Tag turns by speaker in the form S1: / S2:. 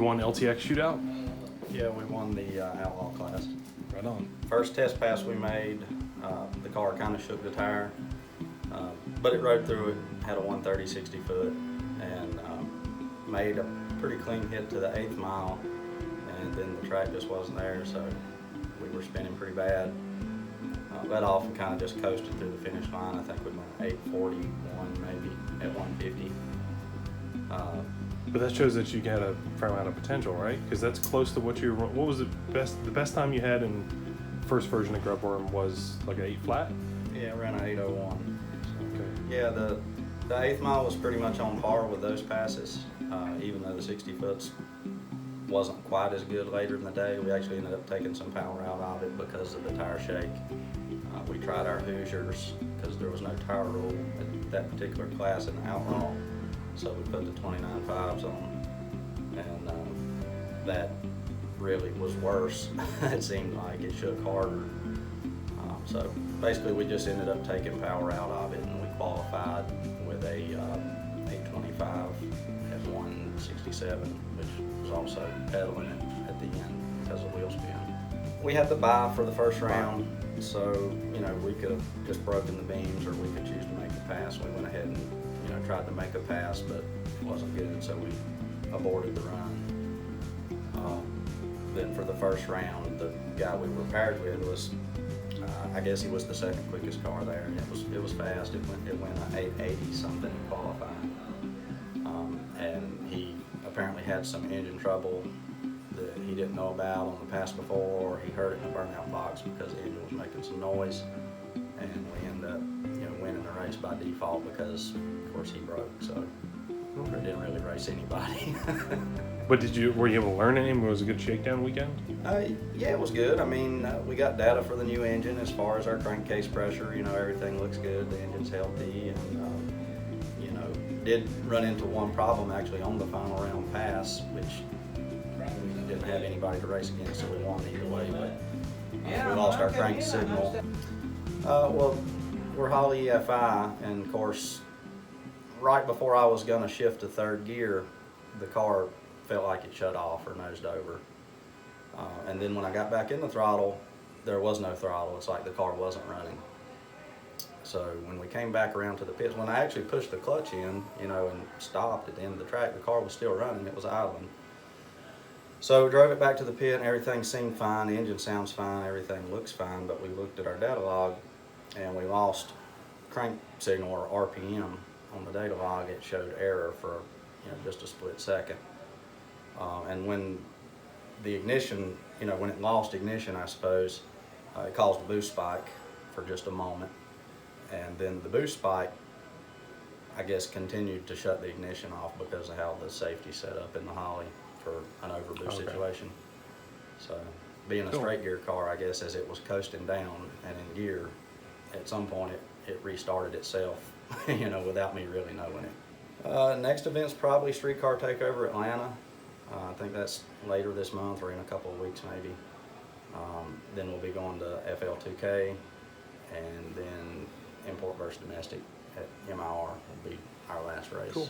S1: won LTX Shootout?
S2: Yeah, we won the Outlaw class.
S1: Right on.
S2: First test pass we made, the car kind of shook the tire, but it rode through it, had a 130 60 foot, and made a pretty clean hit to the 8th mile, and then the track just wasn't there, so we were spinning pretty bad. Let off and kind of just coasted through the finish line. I think we went 841 maybe at 150.
S1: But that shows that you got a fair amount of potential, right? Because that's close to what you were. What was the best time you had in first version of GrubbWorm was like an 8 flat?
S2: Yeah, ran an 801.
S1: Okay.
S2: Yeah, the 8th mile was pretty much on par with those passes, even though the 60 foots wasn't quite as good later in the day. We actually ended up taking some power out of it because of the tire shake. We tried our Hoosiers because there was no tire rule at that particular class in the Outlaw, so we put the 29.5s on, and that really was worse. It seemed like it shook harder. So basically we just ended up taking power out of it, and we qualified with a 825 at 167, which was also pedaling it at the end because of wheel spin. We had the bye for the first round, so we could have just broken the beams, or we could choose to make a pass. We went ahead and tried to make a pass, but it wasn't good, so we aborted the run. Then for the first round, the guy we were paired with was, I guess he was the second quickest car there. It was fast. It went 880 something in qualifying, and he apparently had some engine trouble that he didn't know about on the pass before, or he heard it in the burnout box because the engine was making some noise, and we ended up winning the race by default because of course he broke, so we didn't really race anybody.
S1: But were you able to learn anything? Was it a good shakedown weekend?
S2: Yeah, it was good. I mean, we got data for the new engine as far as our crankcase pressure. Everything looks good. The engine's healthy, and did run into one problem actually on the final round pass, which we didn't have anybody to race against, so we won either way. But we lost our crank signal. Well, we're Holly EFI, and of course, right before I was going to shift to third gear, the car felt like it shut off or nosed over. And then when I got back in the throttle, there was no throttle. It's like the car wasn't running. So when we came back around to the pits, when I actually pushed the clutch in, and stopped at the end of the track, the car was still running. It was idling. So we drove it back to the pit, and everything seemed fine. The engine sounds fine. Everything looks fine. But we looked at our data log, and we lost crank signal, or RPM, on the data log. It showed error for just a split second. And when the ignition, when it lost ignition, I suppose, it caused a boost spike for just a moment. And then the boost spike, I guess, continued to shut the ignition off because of how the safety set up in the Holly for an overboost situation. So being a straight gear car, I guess, as it was coasting down and in gear, at some point it restarted itself, without me really knowing it. Next event's probably Streetcar Takeover Atlanta. I think that's later this month, or in a couple of weeks maybe. Then we'll be going to FL2K, and then import versus domestic at MIR will be our last race.
S1: Cool.